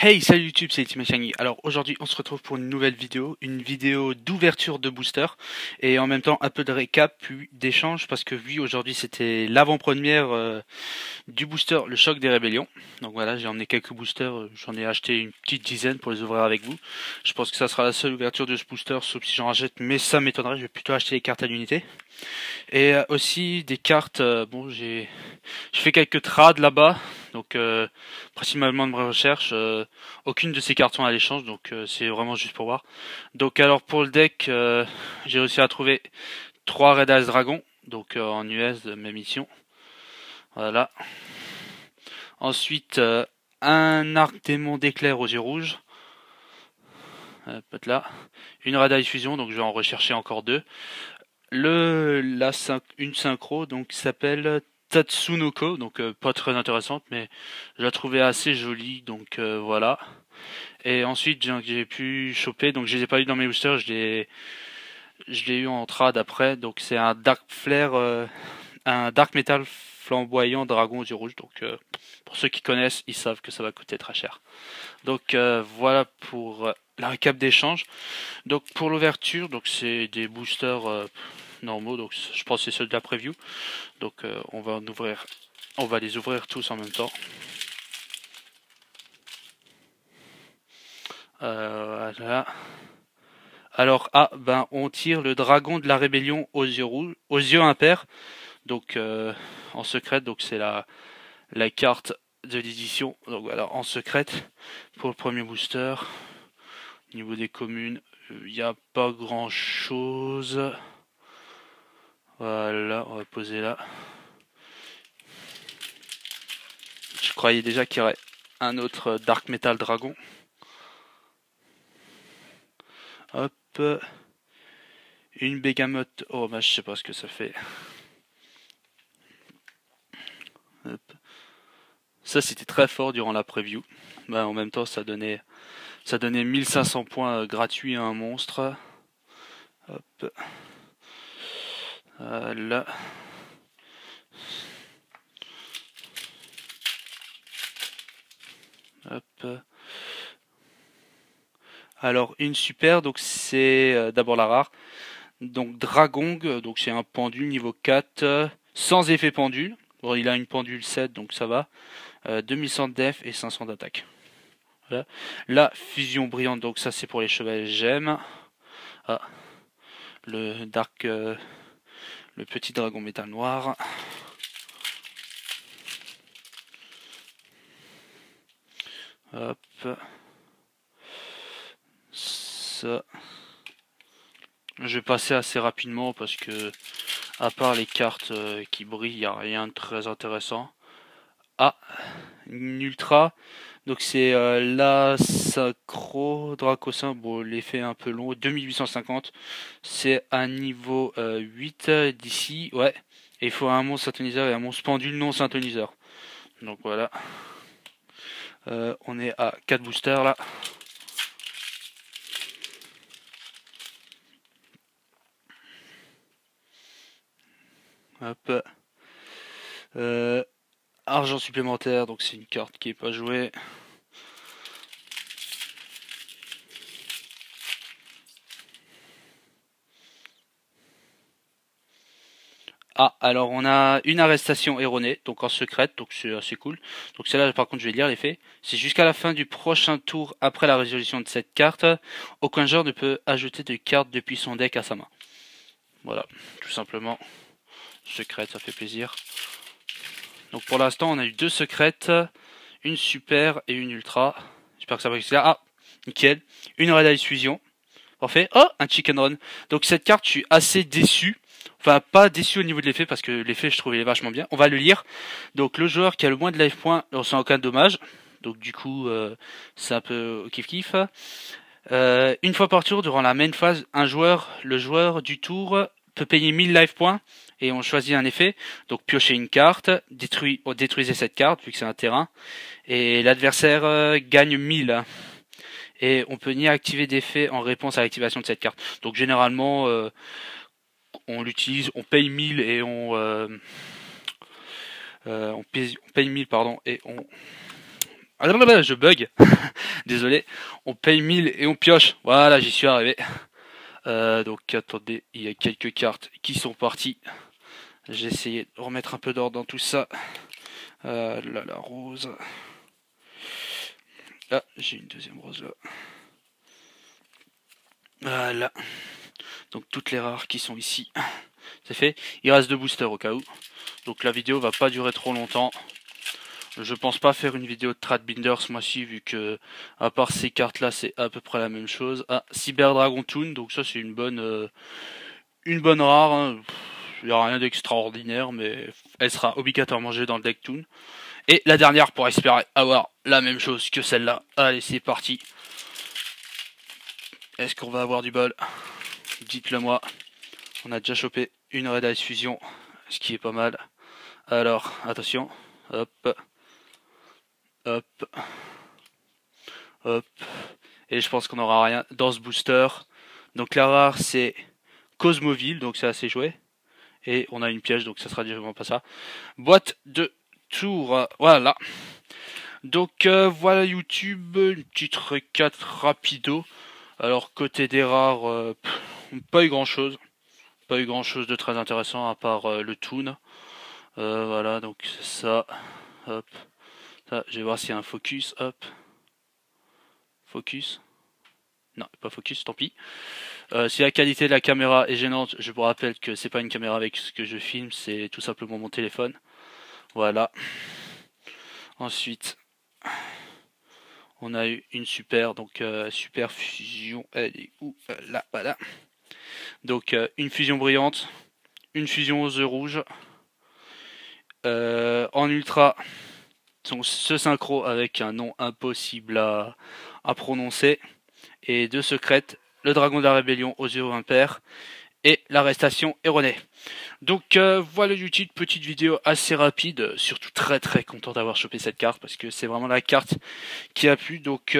Hey, salut YouTube, c'est Timachangi. Alors aujourd'hui, on se retrouve pour une vidéo d'ouverture de booster et en même temps un peu de récap puis d'échange parce que oui, aujourd'hui c'était l'avant-première du booster Le Choc des Rébellions. Donc voilà, j'ai emmené quelques boosters, j'en ai acheté une petite dizaine pour les ouvrir avec vous. Je pense que ça sera la seule ouverture de ce booster, sauf si j'en rachète, mais ça m'étonnerait, je vais plutôt acheter les cartes à l'unité. Et aussi des cartes, bon je fais quelques trades là-bas, donc principalement de mes recherches. Aucune de ces cartes sont à l'échange, donc c'est vraiment juste pour voir. Donc alors pour le deck, j'ai réussi à trouver 3 Red Eyes Dragon, donc en US de mes missions. Voilà. Ensuite un arc démon d'éclair aux yeux rouges. Peut-être là. Une Red Eyes Fusion, donc je vais en rechercher encore 2. Une synchro donc qui s'appelle Tatsunoko, donc pas très intéressante, mais je la trouvais assez jolie, donc voilà. Et ensuite j'ai pu choper, donc je les ai pas eu dans mes boosters, je l'ai eu en trad après, donc c'est un Dark Flare, un Dark Metal flamboyant dragon aux yeux rouges, donc pour ceux qui connaissent, ils savent que ça va coûter très cher. Donc voilà pour la récap d'échange. Donc pour l'ouverture, donc c'est des boosters normaux, donc je pense que c'est ceux de la preview. Donc on va les ouvrir tous en même temps. Voilà. Alors on tire le dragon de la rébellion aux yeux rouges, aux yeux impairs. Donc en secrète, donc c'est la carte de l'édition. Donc voilà, en secrète pour le premier booster. Au niveau des communes, il n'y a pas grand chose. Voilà, on va poser là. Je croyais déjà qu'il y aurait un autre Dark Metal Dragon. Hop. Une Begamoth. Oh, bah, je sais pas ce que ça fait. Hop. Ça, c'était très fort durant la preview. Bah, en même temps, ça donnait 1500 points gratuits à un monstre. Hop. Là. Hop. Alors, une super, donc c'est d'abord la rare. Donc, Dragong, donc c'est un pendule niveau 4, sans effet pendule. Bon, il a une pendule 7, donc ça va. 2100 de def et 500 d'attaque. Voilà. La fusion brillante, donc ça c'est pour les chevaliers gemmes. Ah, le dark, le petit dragon métal noir. Hop. Ça. Je vais passer assez rapidement parce que, à part les cartes qui brillent, il n'y a rien de très intéressant. Ah, une ultra. Donc c'est la Sacro Dracossin. Bon, l'effet est un peu long. 2850. C'est un niveau 8 d'ici. Ouais. Et il faut un monstre synthoniseur et un monstre pendule non synthoniseur. Donc voilà. On est à 4 boosters là. Hop. Argent supplémentaire. Donc c'est une carte qui est pas jouée. Ah, alors on a une arrestation erronée, donc en secrète, donc c'est assez cool. Donc celle-là, par contre, je vais lire les faits. C'est jusqu'à la fin du prochain tour après la résolution de cette carte, aucun joueur ne peut ajouter de carte depuis son deck à sa main. Voilà, tout simplement. Secrète, ça fait plaisir. Donc pour l'instant, on a eu 2 secrètes, une super et une ultra. J'espère que ça va réussir. Ah, nickel. Une Red Eyes Fusion. Parfait. Oh, un Chicken Run. Donc cette carte, je suis assez déçu. Enfin, pas déçu au niveau de l'effet, parce que l'effet, je trouvais vachement bien. On va le lire. Donc, le joueur qui a le moins de life points ne ressent aucun dommage. Donc, du coup, c'est un peu kiff-kiff. Une fois par tour, durant la main phase, le joueur du tour, peut payer 1000 life points. Et on choisit un effet. Donc, piocher une carte. Détruisez cette carte, vu que c'est un terrain. Et l'adversaire gagne 1000. Et on peut ni activer d'effet en réponse à l'activation de cette carte. Donc, généralement... on l'utilise, on paye 1000 et on paye 1000 pardon et on je bug. Désolé. On paye 1000 et on pioche. Voilà, j'y suis arrivé. Donc attendez, il y a quelques cartes qui sont parties. J'ai essayé de remettre un peu d'ordre dans tout ça. Là, la rose. Ah, j'ai une deuxième rose là. Voilà. Donc toutes les rares qui sont ici. C'est fait. Il reste 2 boosters au cas où. Donc la vidéo va pas durer trop longtemps. Je pense pas faire une vidéo de Tradbinder ce mois-ci vu que à part ces cartes là c'est à peu près la même chose. Ah, Cyber Dragon Toon, donc ça c'est une bonne rare. Hein. Il n'y a rien d'extraordinaire mais elle sera obligatoirement jouée dans le deck Toon. Et la dernière pour espérer avoir la même chose que celle-là. Allez c'est parti. Est-ce qu'on va avoir du bol? Dites-le moi. On a déjà chopé une Red Ice Fusion, ce qui est pas mal. Alors, attention. Hop. Hop. Hop. Et je pense qu'on n'aura rien dans ce booster. Donc la rare c'est Cosmoville, donc c'est assez joué. Et on a une piège, donc ça sera directement pas ça. Boîte de tour, voilà. Donc voilà YouTube, une petite recap rapido. Alors côté des rares, pas eu grand chose. Pas eu grand chose de très intéressant à part le Toon. Voilà, donc ça. Hop. Ça, je vais voir s'il y a un focus. Hop. Focus. Non, pas focus, tant pis. Si la qualité de la caméra est gênante, je vous rappelle que c'est pas une caméra avec ce que je filme, c'est tout simplement mon téléphone. Voilà. Ensuite, on a eu une super, donc super fusion. Elle est où? Là, voilà. Donc une fusion brillante, une fusion aux œufs rouges. En ultra, ce synchro avec un nom impossible à prononcer. Et 2 secrètes, le dragon de la rébellion aux yeux impairs et l'arrestation erronée. Donc voilà YouTube, petite vidéo assez rapide, surtout très très content d'avoir chopé cette carte parce que c'est vraiment la carte qui a plu. Donc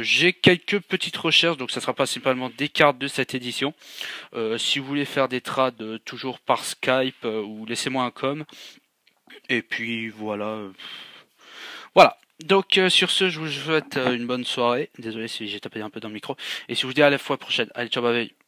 j'ai quelques petites recherches, donc ça sera principalement des cartes de cette édition. Si vous voulez faire des trades toujours par Skype ou laissez-moi un com. Et puis voilà. Voilà. Donc sur ce, je vous souhaite une bonne soirée. Désolé si j'ai tapé un peu dans le micro. Et si je vous dis à la fois prochaine. Allez, ciao, bye bye.